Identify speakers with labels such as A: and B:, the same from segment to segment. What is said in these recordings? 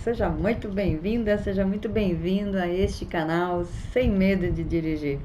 A: seja muito bem-vinda, seja muito bem-vindo a este canal Sem Medo de Dirigir.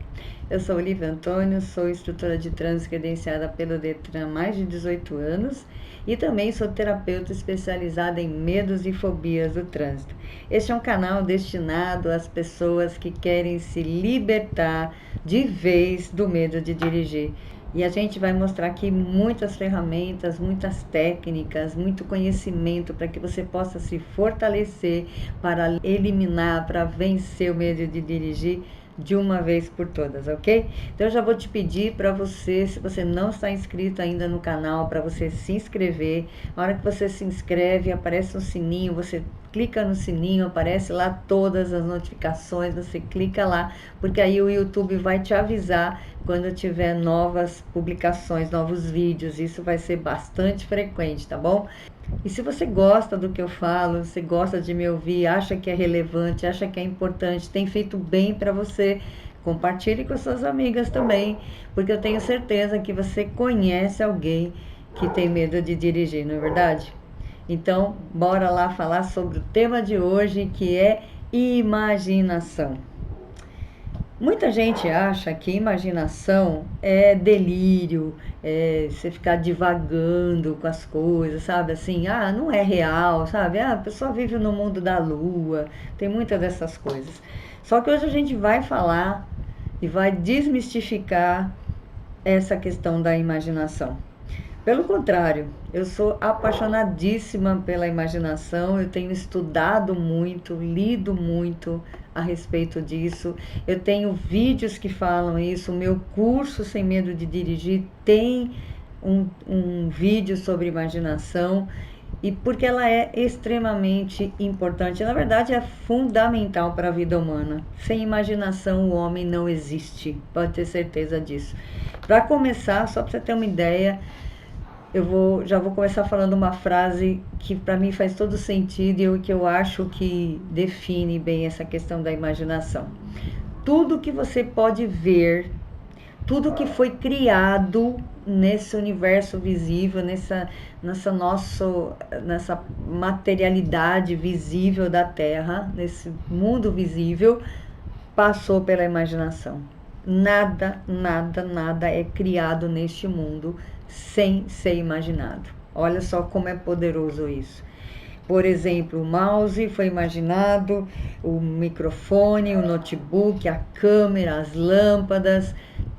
A: Eu sou Olivia Antônio, sou instrutora de trânsito credenciada pelo Detran há mais de 18 anos e também sou terapeuta especializada em medos e fobias do trânsito. Este é um canal destinado às pessoas que querem se libertar de vez do medo de dirigir. E a gente vai mostrar aqui muitas ferramentas, muitas técnicas, muito conhecimento para que você possa se fortalecer para eliminar, para vencer o medo de dirigir de uma vez por todas, ok? Então eu já vou te pedir para você, se você não está inscrito ainda no canal, para você se inscrever. Na hora que você se inscreve, aparece um sininho, você clica no sininho, aparece lá todas as notificações, você clica lá, porque aí o YouTube vai te avisar quando tiver novas publicações, novos vídeos. Isso vai ser bastante frequente, tá bom? E se você gosta do que eu falo, você gosta de me ouvir, acha que é relevante, acha que é importante, tem feito bem para você, compartilhe com suas amigas também, porque eu tenho certeza que você conhece alguém que tem medo de dirigir, não é verdade? Então, bora lá falar sobre o tema de hoje, que é imaginação. Muita gente acha que imaginação é delírio, é você ficar divagando com as coisas, sabe? Assim, não é real, sabe? A pessoa vive no mundo da lua, tem muitas dessas coisas. Só que hoje a gente vai falar e vai desmistificar essa questão da imaginação. Pelo contrário, eu sou apaixonadíssima pela imaginação, eu tenho estudado muito, lido muito a respeito disso, eu tenho vídeos que falam isso, o meu curso Sem Medo de Dirigir tem um vídeo sobre imaginação, e porque ela é extremamente importante, na verdade é fundamental para a vida humana. Sem imaginação o homem não existe, pode ter certeza disso. Para começar, só para você ter uma ideia, já vou começar falando uma frase que para mim faz todo sentido e que eu acho que define bem essa questão da imaginação. Tudo que você pode ver, tudo que foi criado nesse universo visível, nessa materialidade visível da Terra, nesse mundo visível, passou pela imaginação. Nada é criado neste mundo sem ser imaginado. Olha só como é poderoso isso. Por exemplo, o mouse foi imaginado, o microfone, o notebook, a câmera, as lâmpadas,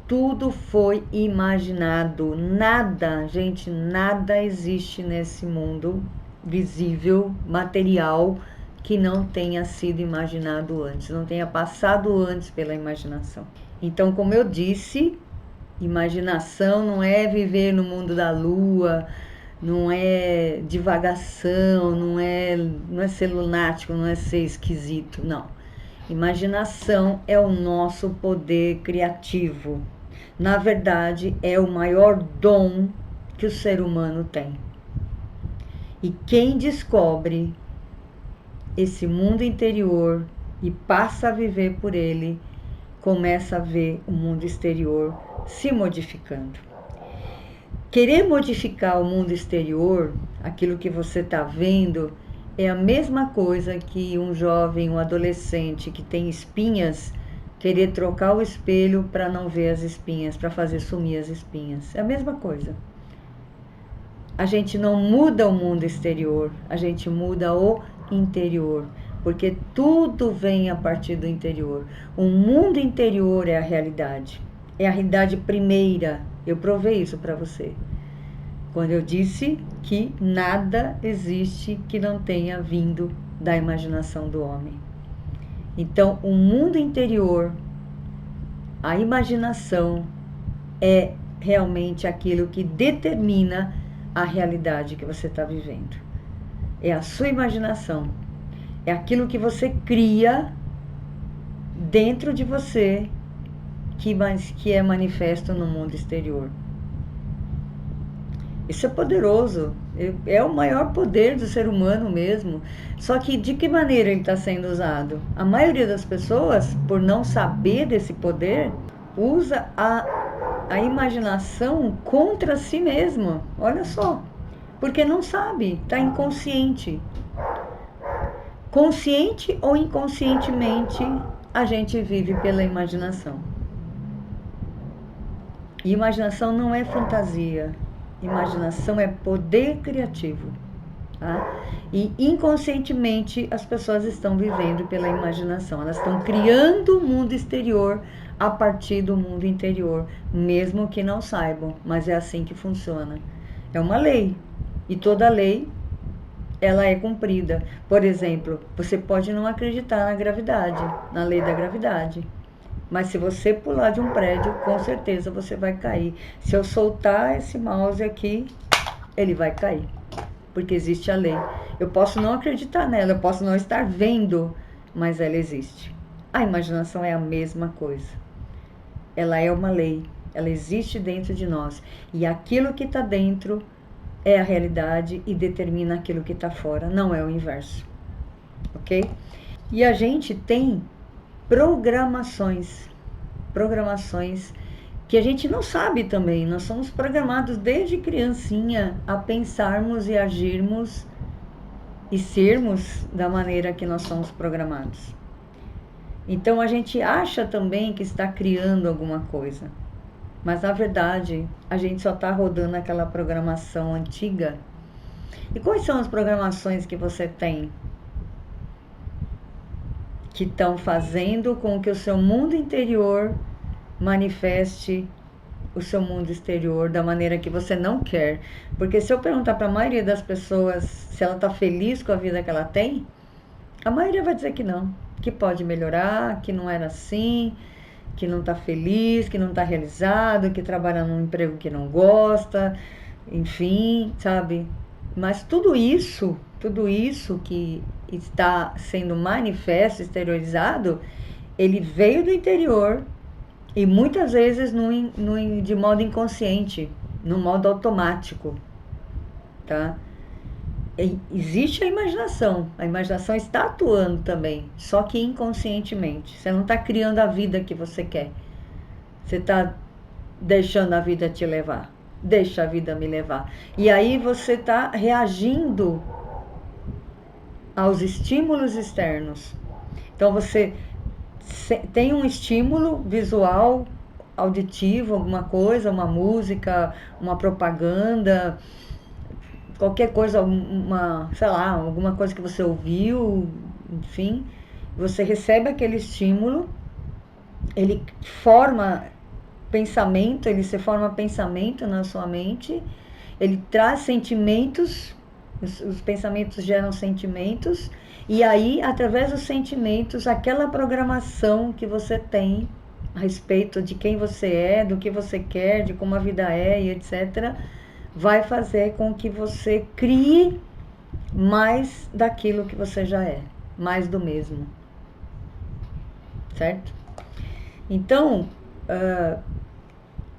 A: tudo foi imaginado. Nada, gente, nada existe nesse mundo visível, material, que não tenha sido imaginado antes, não tenha passado antes pela imaginação. Então, como eu disse, imaginação não é viver no mundo da lua, não é divagação, não é ser lunático, não é ser esquisito, não. Imaginação é o nosso poder criativo. Na verdade, é o maior dom que o ser humano tem. E quem descobre esse mundo interior e passa a viver por ele, começa a ver o mundo exterior se modificando. Querer modificar o mundo exterior, aquilo que você está vendo, é a mesma coisa que um jovem, um adolescente que tem espinhas, querer trocar o espelho para não ver as espinhas, para fazer sumir as espinhas. É a mesma coisa. A gente não muda o mundo exterior, a gente muda o interior, porque tudo vem a partir do interior. O mundo interior é a realidade primeira. Eu provei isso para você quando eu disse que nada existe que não tenha vindo da imaginação do homem. Então, o mundo interior, a imaginação, é realmente aquilo que determina a realidade que você está vivendo. É a sua imaginação, é aquilo que você cria dentro de você que é manifesto no mundo exterior. Isso é poderoso, é o maior poder do ser humano mesmo. Só que de que maneira ele está sendo usado? A maioria das pessoas, por não saber desse poder, usa a imaginação contra si mesma. Olha só, porque não sabe, está inconsciente. consciente ou inconscientemente, a gente vive pela imaginação. E imaginação não é fantasia, imaginação é poder criativo. Tá? E inconscientemente as pessoas estão vivendo pela imaginação, elas estão criando o mundo exterior a partir do mundo interior, mesmo que não saibam, mas é assim que funciona. É uma lei, e toda lei ela é cumprida. Por exemplo, você pode não acreditar na gravidade, na lei da gravidade, mas se você pular de um prédio, com certeza você vai cair. Se eu soltar esse mouse aqui, ele vai cair, porque existe a lei. Eu posso não acreditar nela, eu posso não estar vendo, mas ela existe. A imaginação é a mesma coisa. Ela é uma lei, ela existe dentro de nós. E aquilo que está dentro é a realidade e determina aquilo que está fora, não é o inverso. Ok? E a gente tem programações que a gente não sabe também. Nós somos programados desde criancinha a pensarmos e agirmos e sermos da maneira que nós somos programados. Então a gente acha também que está criando alguma coisa, mas na verdade a gente só está rodando aquela programação antiga. E quais são as programações que você tem que estão fazendo com que o seu mundo interior manifeste o seu mundo exterior da maneira que você não quer? Porque se eu perguntar para a maioria das pessoas se ela está feliz com a vida que ela tem, a maioria vai dizer que não, que pode melhorar, que não era assim, que não está feliz, que não está realizado, que trabalha num emprego que não gosta, enfim, sabe? Mas tudo isso que está sendo manifesto, exteriorizado, ele veio do interior e muitas vezes de modo inconsciente, no modo automático, tá? Existe a imaginação está atuando também, só que inconscientemente. Você não está criando a vida que você quer, você está deixando a vida te levar. Deixa a vida me levar. E aí você está reagindo aos estímulos externos. Então você tem um estímulo visual, auditivo, alguma coisa, uma música, uma propaganda, qualquer coisa, sei lá, alguma coisa que você ouviu, enfim, você recebe aquele estímulo, ele forma pensamento, ele se forma pensamento na sua mente, ele traz sentimentos, os pensamentos geram sentimentos, e aí, através dos sentimentos, aquela programação que você tem a respeito de quem você é, do que você quer, de como a vida é e etc., vai fazer com que você crie mais daquilo que você já é, mais do mesmo. Certo? Então,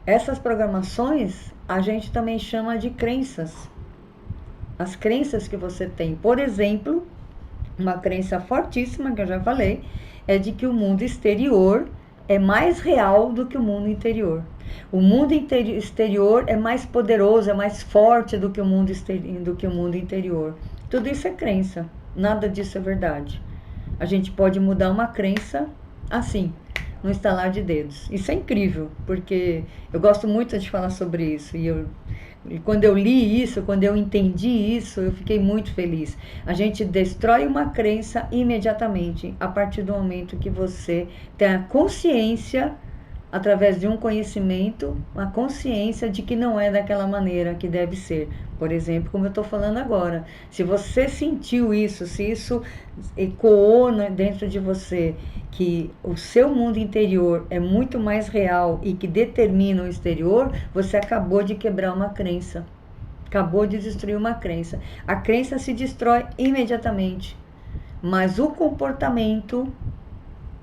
A: essas programações a gente também chama de crenças. As crenças que você tem, por exemplo, uma crença fortíssima que eu já falei, é de que o mundo exterior é mais real do que o mundo interior. O mundo exterior é mais poderoso, é mais forte do que o mundo interior. Tudo isso é crença, nada disso é verdade. A gente pode mudar uma crença assim, no estalar de dedos. Isso é incrível, porque eu gosto muito de falar sobre isso. E quando eu li isso, quando eu entendi isso, eu fiquei muito feliz. A gente destrói uma crença imediatamente, a partir do momento que você tem a consciência, através de um conhecimento, a consciência de que não é daquela maneira que deve ser. Por exemplo, como eu estou falando agora, se você sentiu isso, se isso ecoou dentro de você, que o seu mundo interior é muito mais real e que determina o exterior, você acabou de quebrar uma crença, acabou de destruir uma crença. A crença se destrói imediatamente, mas o comportamento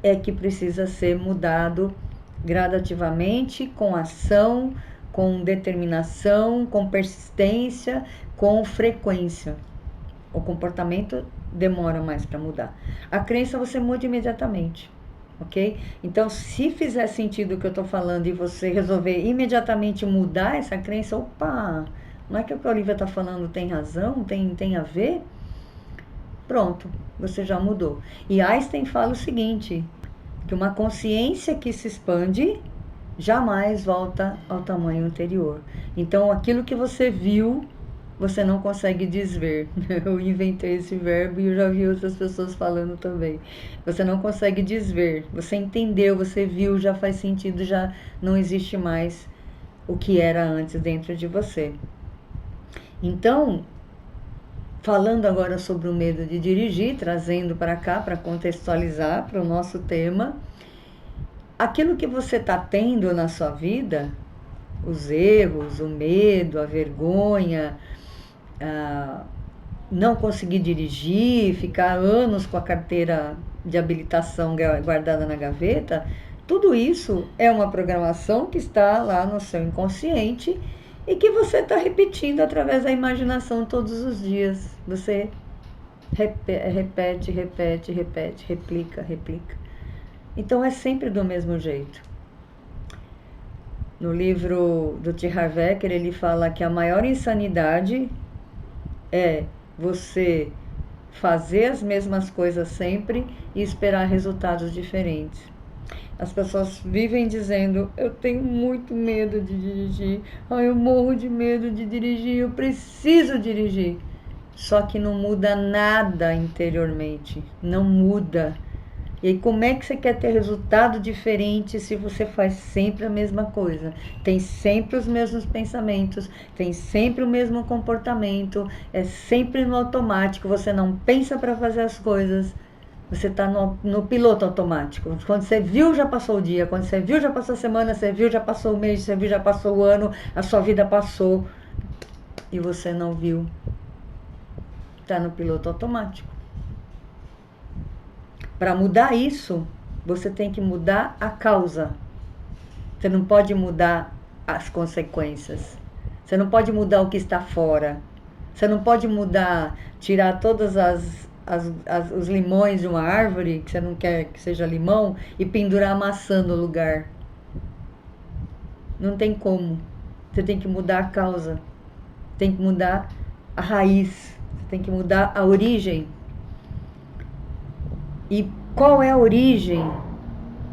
A: é que precisa ser mudado gradativamente, com ação, com determinação, com persistência, com frequência. O comportamento demora mais para mudar. A crença você muda imediatamente, ok? Então, se fizer sentido o que eu estou falando e você resolver imediatamente mudar essa crença, opa, não é que o que a Olivia está falando tem razão, tem a ver? Pronto, você já mudou. E Einstein fala o seguinte, que uma consciência que se expande jamais volta ao tamanho anterior. Então, aquilo que você viu, você não consegue desver. Eu inventei esse verbo e eu já vi outras pessoas falando também. Você não consegue desver. Você entendeu, você viu, já faz sentido, já não existe mais o que era antes dentro de você. Então, falando agora sobre o medo de dirigir, trazendo para cá, para contextualizar para o nosso tema, aquilo que você está tendo na sua vida, os erros, o medo, a vergonha, não conseguir dirigir, ficar anos com a carteira de habilitação guardada na gaveta, tudo isso é uma programação que está lá no seu inconsciente e que você está repetindo através da imaginação todos os dias. Você repete, replica. Então é sempre do mesmo jeito. No livro do T. Harv Eker, ele fala que a maior insanidade é você fazer as mesmas coisas sempre e esperar resultados diferentes. As pessoas vivem dizendo, eu tenho muito medo de dirigir, eu morro de medo de dirigir, eu preciso dirigir. Só que não muda nada interiormente, não muda. E aí, como é que você quer ter resultado diferente se você faz sempre a mesma coisa? Tem sempre os mesmos pensamentos, tem sempre o mesmo comportamento, é sempre no automático, você não pensa para fazer as coisas, você está no piloto automático. Quando você viu, já passou o dia, quando você viu, já passou a semana, você viu, já passou o mês, você viu, já passou o ano, a sua vida passou e você não viu. Está no piloto automático. Para mudar isso, você tem que mudar a causa. Você não pode mudar as consequências. Você não pode mudar o que está fora. Você não pode mudar, tirar todas os limões de uma árvore, que você não quer que seja limão, e pendurar a maçã no lugar. Não tem como. Você tem que mudar a causa. Tem que mudar a raiz. Você tem que mudar a origem. E qual é a origem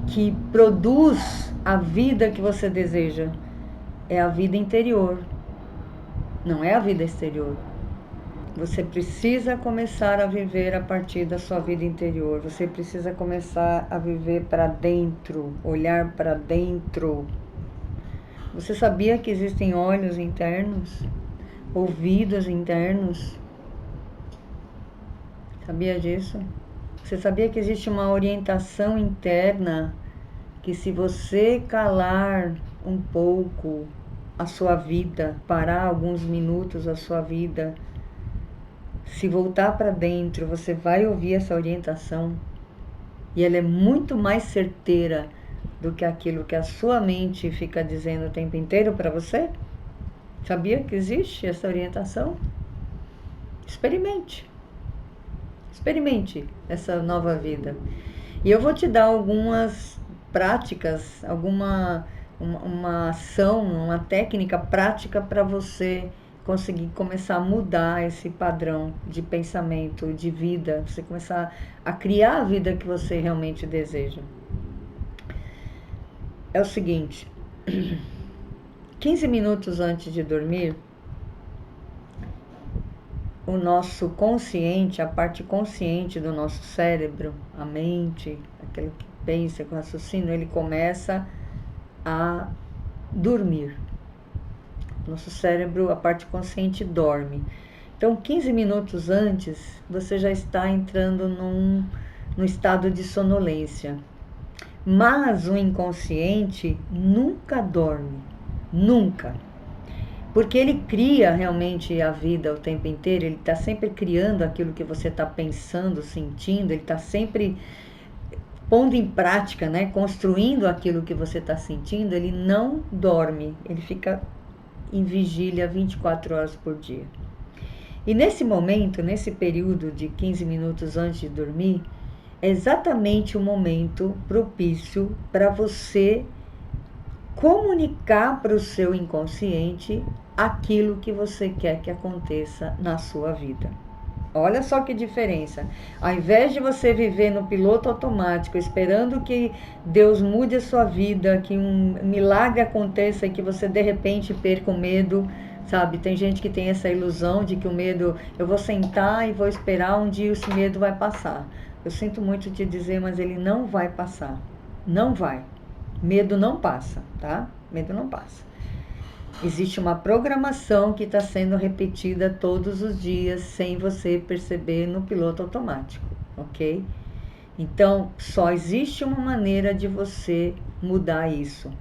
A: que produz a vida que você deseja? É a vida interior, não é a vida exterior. Você precisa começar a viver a partir da sua vida interior. Você precisa começar a viver para dentro, olhar para dentro. Você sabia que existem olhos internos, ouvidos internos? Sabia disso? Você sabia que existe uma orientação interna que, se você calar um pouco a sua vida, parar alguns minutos a sua vida, se voltar para dentro, você vai ouvir essa orientação e ela é muito mais certeira do que aquilo que a sua mente fica dizendo o tempo inteiro para você? Sabia que existe essa orientação? Experimente essa nova vida. E eu vou te dar algumas práticas, uma ação, uma técnica prática para você conseguir começar a mudar esse padrão de pensamento, de vida, você começar a criar a vida que você realmente deseja. É o seguinte, 15 minutos antes de dormir, o nosso consciente, a parte consciente do nosso cérebro, a mente, aquilo que pensa, com raciocínio, ele começa a dormir. Nosso cérebro, a parte consciente, dorme. Então, 15 minutos antes, você já está entrando num estado de sonolência. Mas o inconsciente nunca dorme. Nunca. Porque ele cria realmente a vida o tempo inteiro, ele está sempre criando aquilo que você está pensando, sentindo, ele está sempre pondo em prática, né, construindo aquilo que você está sentindo, ele não dorme, ele fica em vigília 24 horas por dia. E nesse momento, nesse período de 15 minutos antes de dormir, é exatamente o momento propício para você comunicar para o seu inconsciente aquilo que você quer que aconteça na sua vida. Olha só que diferença. Ao invés de você viver no piloto automático, esperando que Deus mude a sua vida, que um milagre aconteça e que você de repente perca o medo, sabe? Tem gente que tem essa ilusão de que o medo, eu vou sentar e vou esperar um dia esse medo vai passar. Eu sinto muito te dizer, mas ele não vai passar. Não vai. Medo não passa, tá? Medo não passa. Existe uma programação que está sendo repetida todos os dias sem você perceber no piloto automático, ok? Então, só existe uma maneira de você mudar isso.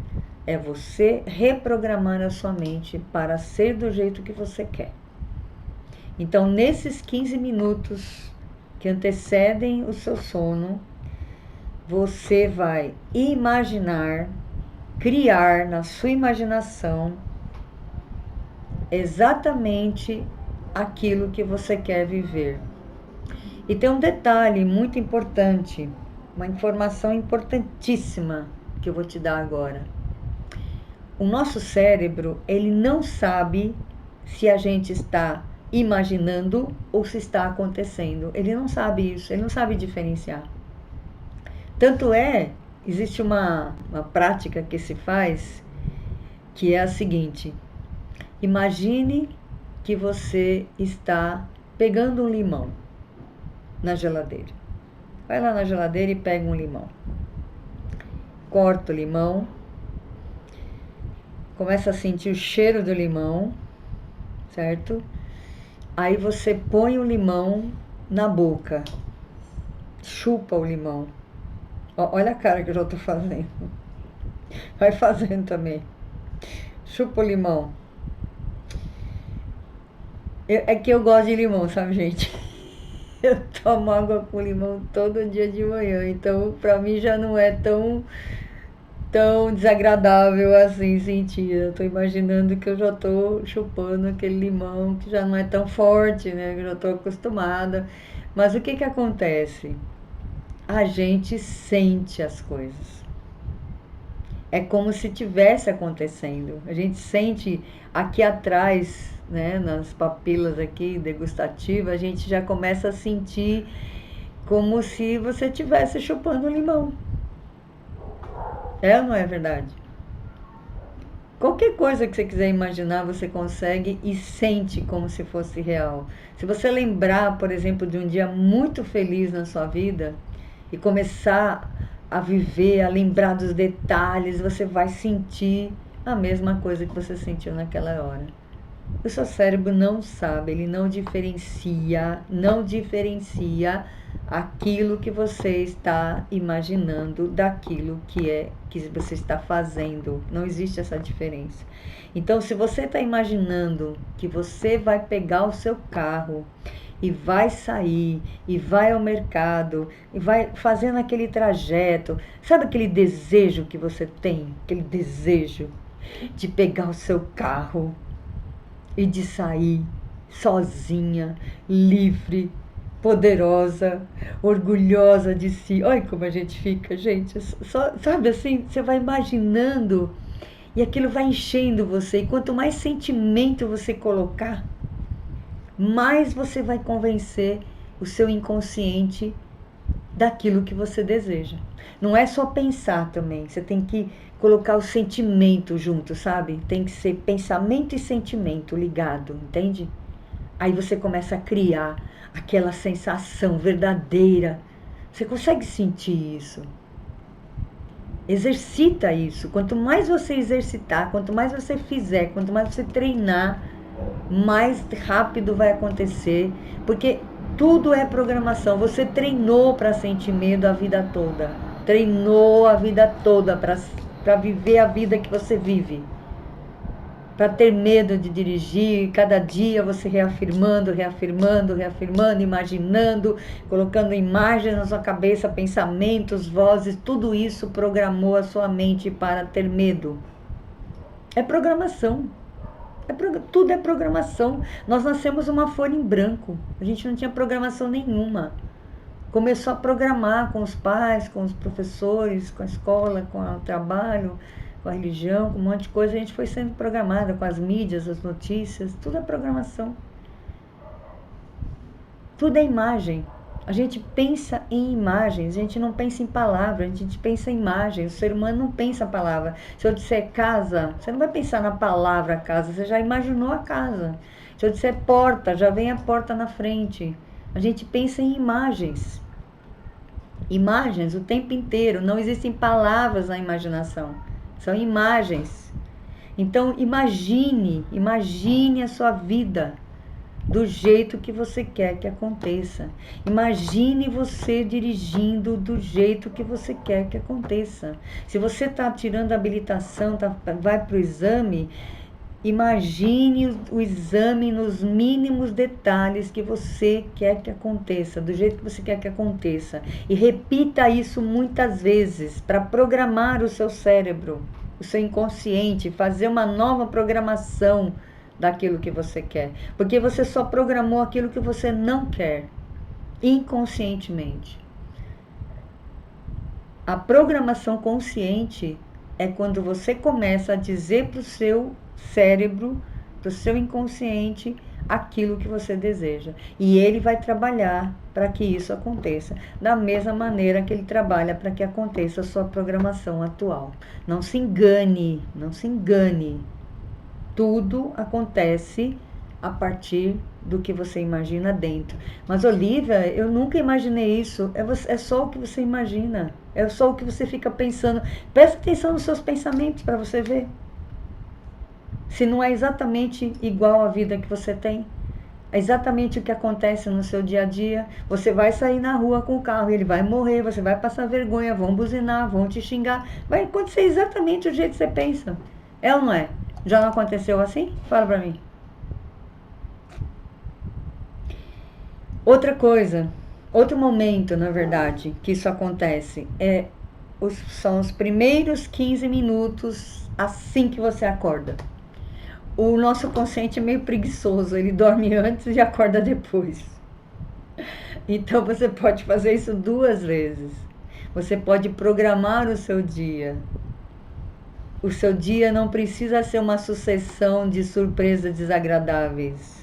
A: É você reprogramar a sua mente para ser do jeito que você quer. Então, nesses 15 minutos que antecedem o seu sono, você vai imaginar, criar na sua imaginação exatamente aquilo que você quer viver. E tem um detalhe muito importante, uma informação importantíssima que eu vou te dar agora. O nosso cérebro, ele não sabe se a gente está imaginando ou se está acontecendo. Ele não sabe isso, ele não sabe diferenciar. Tanto é, existe uma prática que se faz, que é a seguinte: imagine que você está pegando um limão na geladeira. Vai lá na geladeira e pega um limão. Corta o limão. Começa a sentir o cheiro do limão, certo? Aí você põe o limão na boca. Chupa o limão. Olha a cara que eu já estou fazendo. Vai fazendo também. Chupa o limão. É que eu gosto de limão, sabe, gente? Eu tomo água com limão todo dia de manhã, então pra mim já não é tão desagradável assim sentir. Eu tô imaginando que eu já tô chupando aquele limão que já não é tão forte, né? Eu já tô acostumada. Mas o que que acontece? A gente sente as coisas. É como se tivesse acontecendo. A gente sente aqui atrás, né, nas papilas aqui degustativas, a gente já começa a sentir como se você estivesse chupando limão. É ou não é verdade? Qualquer coisa que você quiser imaginar, você consegue e sente como se fosse real. Se você lembrar, por exemplo, de um dia muito feliz na sua vida e começar a viver, a lembrar dos detalhes, você vai sentir a mesma coisa que você sentiu naquela hora. O seu cérebro não sabe, ele não diferencia aquilo que você está imaginando daquilo que você está fazendo. Não existe essa diferença. Então, se você está imaginando que você vai pegar o seu carro e vai sair, e vai ao mercado, e vai fazendo aquele trajeto, sabe aquele desejo que você tem? Aquele desejo de pegar o seu carro e de sair sozinha, livre, poderosa, orgulhosa de si. Olha como a gente fica, gente. Só, sabe assim, você vai imaginando e aquilo vai enchendo você. E quanto mais sentimento você colocar, mais você vai convencer o seu inconsciente daquilo que você deseja. Não é só pensar também, você tem que colocar o sentimento junto, sabe? Tem que ser pensamento e sentimento ligado, entende? Aí você começa a criar aquela sensação verdadeira. Você consegue sentir isso? Exercita isso. Quanto mais você exercitar, quanto mais você fizer, quanto mais você treinar, mais rápido vai acontecer, porque tudo é programação. Você treinou para sentir medo a vida toda, treinou a vida toda para viver a vida que você vive, para ter medo de dirigir. Cada dia você reafirmando, imaginando, colocando imagens na sua cabeça, pensamentos, vozes, tudo isso programou a sua mente para ter medo. É programação. Tudo é programação. Nós nascemos uma folha em branco. A gente não tinha programação nenhuma. Começou a programar com os pais, com os professores, com a escola, com o trabalho, com a religião, com um monte de coisa. A gente foi sendo programada com as mídias, as notícias. Tudo é programação. Tudo é imagem. A gente pensa em imagens, a gente não pensa em palavras, a gente pensa em imagens. O ser humano não pensa a palavra. Se eu disser casa, você não vai pensar na palavra casa, você já imaginou a casa. Se eu disser porta, já vem a porta na frente. A gente pensa em imagens. Imagens o tempo inteiro, não existem palavras na imaginação, são imagens. Então imagine a sua vida do jeito que você quer que aconteça. Imagine você dirigindo do jeito que você quer que aconteça. Se você está tirando a habilitação, vai para o exame, imagine o exame nos mínimos detalhes que você quer que aconteça, do jeito que você quer que aconteça. E repita isso muitas vezes para programar o seu cérebro, o seu inconsciente, fazer uma nova programação daquilo que você quer. Porque você só programou aquilo que você não quer, inconscientemente. A programação consciente é quando você começa a dizer para o seu cérebro, para o seu inconsciente, aquilo que você deseja. E ele vai trabalhar para que isso aconteça, da mesma maneira que ele trabalha para que aconteça a sua programação atual. Não se engane, não se engane. Tudo acontece a partir do que você imagina dentro. Mas, Olivia, eu nunca imaginei isso. É só o que você imagina. É só o que você fica pensando. Presta atenção nos seus pensamentos para você ver. Se não é exatamente igual à vida que você tem. É exatamente o que acontece no seu dia a dia. Você vai sair na rua com o carro, ele vai morrer, você vai passar vergonha, vão buzinar, vão te xingar. Vai acontecer exatamente do jeito que você pensa. É ou não é? Já não aconteceu assim? Fala pra mim. Outra coisa, outro momento, na verdade, que isso acontece são os primeiros 15 minutos assim que você acorda. O nosso consciente é meio preguiçoso, ele dorme antes e acorda depois. Então você pode fazer isso 2 vezes. Você pode programar o seu dia. O seu dia não precisa ser uma sucessão de surpresas desagradáveis,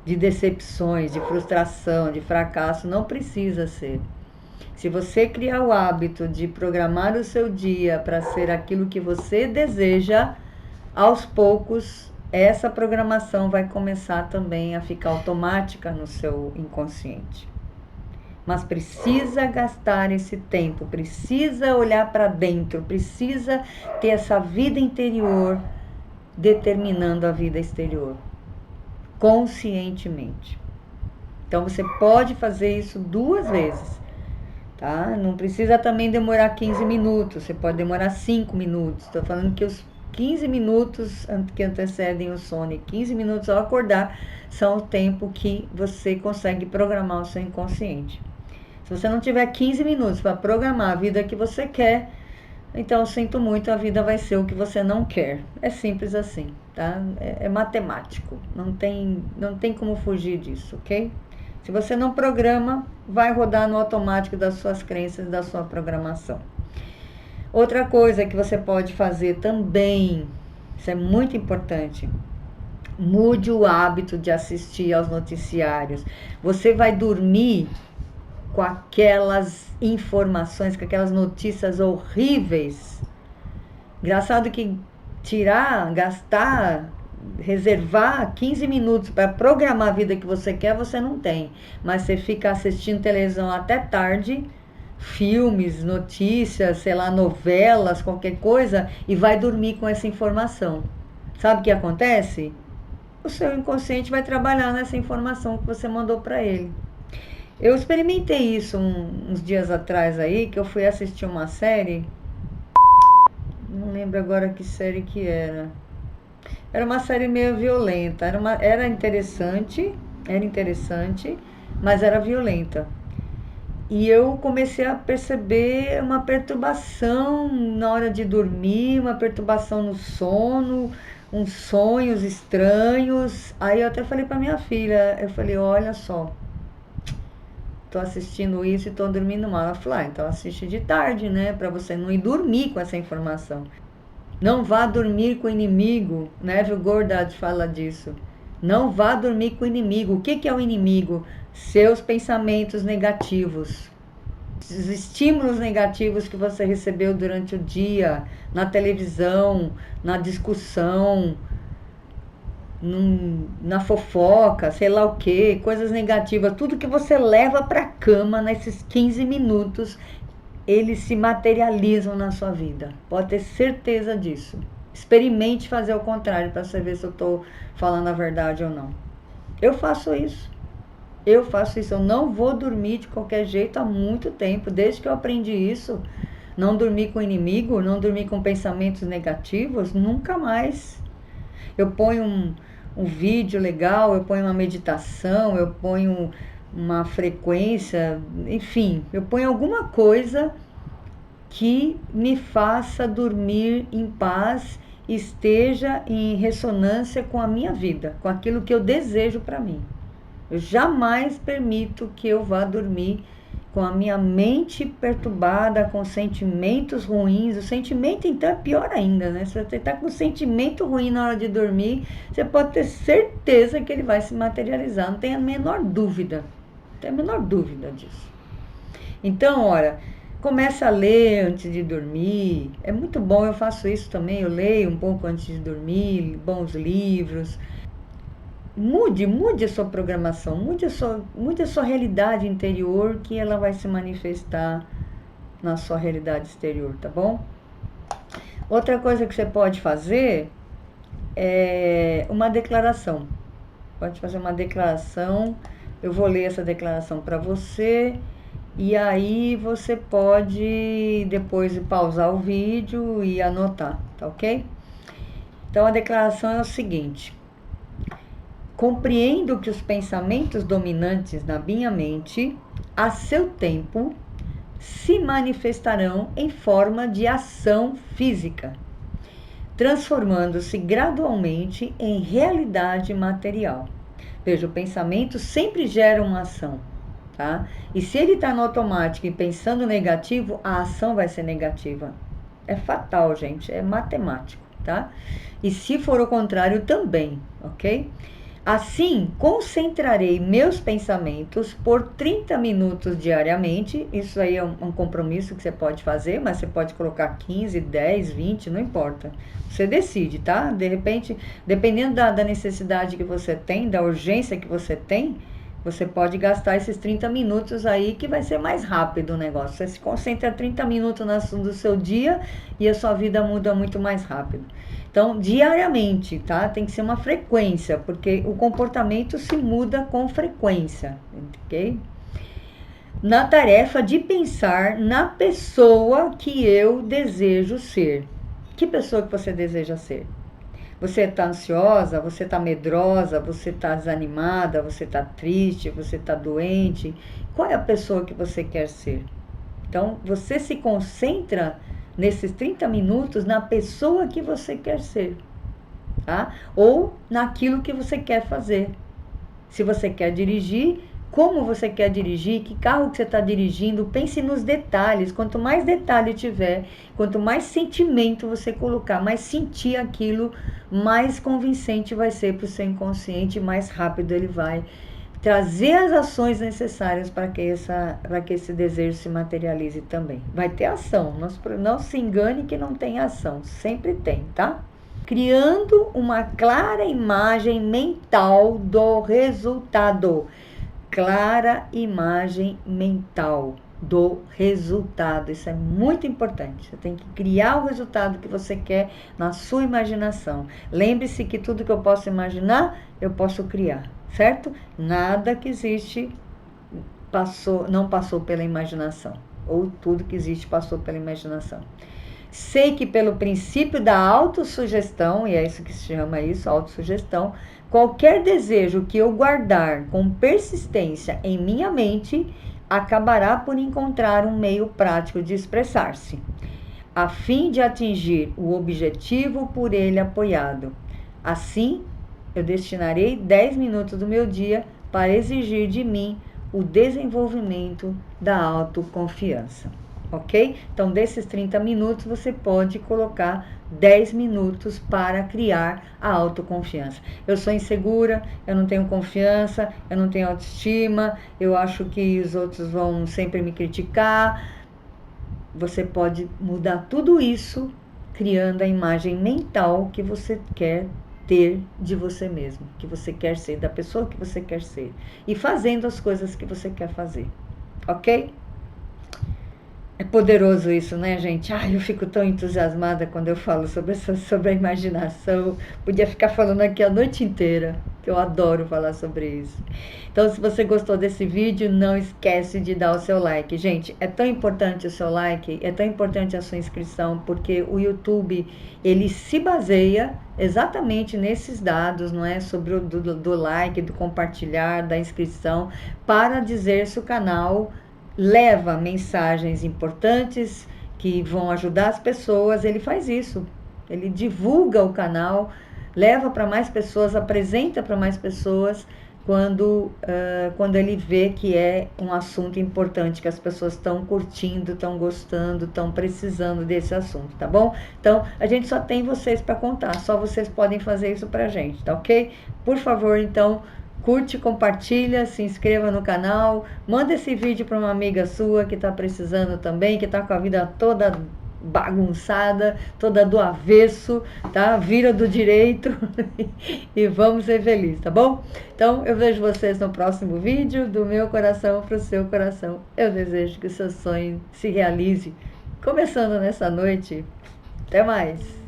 A: de decepções, de frustração, de fracasso. Não precisa ser. Se você criar o hábito de programar o seu dia para ser aquilo que você deseja, aos poucos essa programação vai começar também a ficar automática no seu inconsciente. Mas precisa gastar esse tempo, precisa olhar para dentro, precisa ter essa vida interior determinando a vida exterior, conscientemente. Então você pode fazer isso 2 vezes, tá? Não precisa também demorar 15 minutos, você pode demorar 5 minutos. Estou falando que os 15 minutos que antecedem o sono e 15 minutos ao acordar são o tempo que você consegue programar o seu inconsciente. Se você não tiver 15 minutos para programar a vida que você quer, então eu sinto muito, a vida vai ser o que você não quer. É simples assim, tá? É matemático, não tem como fugir disso, ok? Se você não programa, vai rodar no automático das suas crenças, da sua programação. Outra coisa que você pode fazer também, isso é muito importante, mude o hábito de assistir aos noticiários. Você vai dormir com aquelas informações, com aquelas notícias horríveis. Engraçado que gastar, reservar 15 minutos para programar a vida que você quer, você não tem. Mas você fica assistindo televisão até tarde, filmes, notícias, sei lá, novelas, qualquer coisa, e vai dormir com essa informação. Sabe o que acontece? O seu inconsciente vai trabalhar nessa informação que você mandou para ele. Eu experimentei isso uns dias atrás aí, que eu fui assistir uma série, não lembro agora que série que era. Era uma série meio violenta, era interessante, mas era violenta. E eu comecei a perceber uma perturbação na hora de dormir, uma perturbação no sono, uns sonhos estranhos. Aí eu até falei para minha filha, eu falei, olha só, tô assistindo isso e tô dormindo mal. Ela falou, então assiste de tarde, né? Pra você não ir dormir com essa informação. Não vá dormir com o inimigo. Neville Goddard fala disso. Não vá dormir com o inimigo. O que é o inimigo? Seus pensamentos negativos. Os estímulos negativos que você recebeu durante o dia, na televisão, na discussão, na fofoca, sei lá o que, coisas negativas, tudo que você leva para a cama nesses 15 minutos, eles se materializam na sua vida. Pode ter certeza disso. Experimente fazer o contrário para você ver se eu estou falando a verdade ou não. Eu faço isso. Eu não vou dormir de qualquer jeito há muito tempo, desde que eu aprendi isso. Não dormir com o inimigo, não dormir com pensamentos negativos, nunca mais. Eu ponho um vídeo legal, eu ponho uma meditação, eu ponho uma frequência, enfim, eu ponho alguma coisa que me faça dormir em paz, esteja em ressonância com a minha vida, com aquilo que eu desejo para mim. Eu jamais permito que eu vá dormir com a minha mente perturbada, com sentimentos ruins. O sentimento, então, é pior ainda, né? Se você está com um sentimento ruim na hora de dormir, você pode ter certeza que ele vai se materializar. Não tem a menor dúvida. Não tem a menor dúvida disso. Então, olha, começa a ler antes de dormir. É muito bom, eu faço isso também. Eu leio um pouco antes de dormir, bons livros. Mude a sua programação, mude a sua realidade interior, que ela vai se manifestar na sua realidade exterior, tá bom? Outra coisa que você pode fazer é uma declaração. Pode fazer uma declaração, eu vou ler essa declaração para você, e aí você pode depois pausar o vídeo e anotar, tá ok? Então a declaração é o seguinte: compreendo que os pensamentos dominantes na minha mente, a seu tempo, se manifestarão em forma de ação física, transformando-se gradualmente em realidade material. Veja, o pensamento sempre gera uma ação, tá? E se ele está no automático e pensando negativo, a ação vai ser negativa. É fatal, gente, é matemático, tá? E se for o contrário, também, ok? Assim, concentrarei meus pensamentos por 30 minutos diariamente. Isso aí é um compromisso que você pode fazer, mas você pode colocar 15, 10, 20, não importa. Você decide, tá? De repente, dependendo da necessidade que você tem, da urgência que você tem, você pode gastar esses 30 minutos aí, que vai ser mais rápido o negócio. Você se concentra 30 minutos do seu dia e a sua vida muda muito mais rápido. Então, diariamente, tá? Tem que ser uma frequência, porque o comportamento se muda com frequência, ok? Na tarefa de pensar na pessoa que eu desejo ser. Que pessoa que você deseja ser? Você está ansiosa, você está medrosa, você está desanimada, você está triste, você está doente? Qual é a pessoa que você quer ser? Então, você se concentra nesses 30 minutos na pessoa que você quer ser, tá? Ou naquilo que você quer fazer. Se você quer dirigir, como você quer dirigir, que carro que você está dirigindo, pense nos detalhes. Quanto mais detalhe tiver, quanto mais sentimento você colocar, mais sentir aquilo, mais convincente vai ser para o seu inconsciente, mais rápido ele vai trazer as ações necessárias para que esse desejo se materialize também. Vai ter ação, não se engane que não tem ação, sempre tem, tá? Criando uma clara imagem mental do resultado. Clara imagem mental do resultado. Isso é muito importante. Você tem que criar o resultado que você quer na sua imaginação. Lembre-se que tudo que eu posso imaginar, eu posso criar, certo? Nada que existe não passou pela imaginação. Ou tudo que existe passou pela imaginação. Sei que pelo princípio da autossugestão, e é isso que se chama isso, autossugestão, qualquer desejo que eu guardar com persistência em minha mente acabará por encontrar um meio prático de expressar-se, a fim de atingir o objetivo por ele apoiado. Assim, eu destinarei 10 minutos do meu dia para exigir de mim o desenvolvimento da autoconfiança. Ok? Então, desses 30 minutos, você pode colocar 10 minutos para criar a autoconfiança. Eu sou insegura, eu não tenho confiança, eu não tenho autoestima, eu acho que os outros vão sempre me criticar. Você pode mudar tudo isso criando a imagem mental que você quer ter de você mesmo, que você quer ser, da pessoa que você quer ser, e fazendo as coisas que você quer fazer, ok? É poderoso isso, né, gente? Ai, eu fico tão entusiasmada quando eu falo sobre a imaginação. Podia ficar falando aqui a noite inteira, que eu adoro falar sobre isso. Então, se você gostou desse vídeo, não esquece de dar o seu like. Gente, é tão importante o seu like, é tão importante a sua inscrição, porque o YouTube, ele se baseia exatamente nesses dados, não é? Sobre o do like, do compartilhar, da inscrição, para dizer se o canal leva mensagens importantes que vão ajudar as pessoas. Ele faz isso, ele divulga o canal, leva para mais pessoas, apresenta para mais pessoas quando ele vê que é um assunto importante, que as pessoas estão curtindo, estão gostando, estão precisando desse assunto, tá bom? Então, a gente só tem vocês para contar, só vocês podem fazer isso pra gente, tá ok? Por favor, então, curte, compartilha, se inscreva no canal, manda esse vídeo para uma amiga sua que está precisando também, que está com a vida toda bagunçada, toda do avesso, tá? Vira do direito e vamos ser felizes, tá bom? Então, eu vejo vocês no próximo vídeo, do meu coração para o seu coração. Eu desejo que o seu sonho se realize, começando nessa noite. Até mais!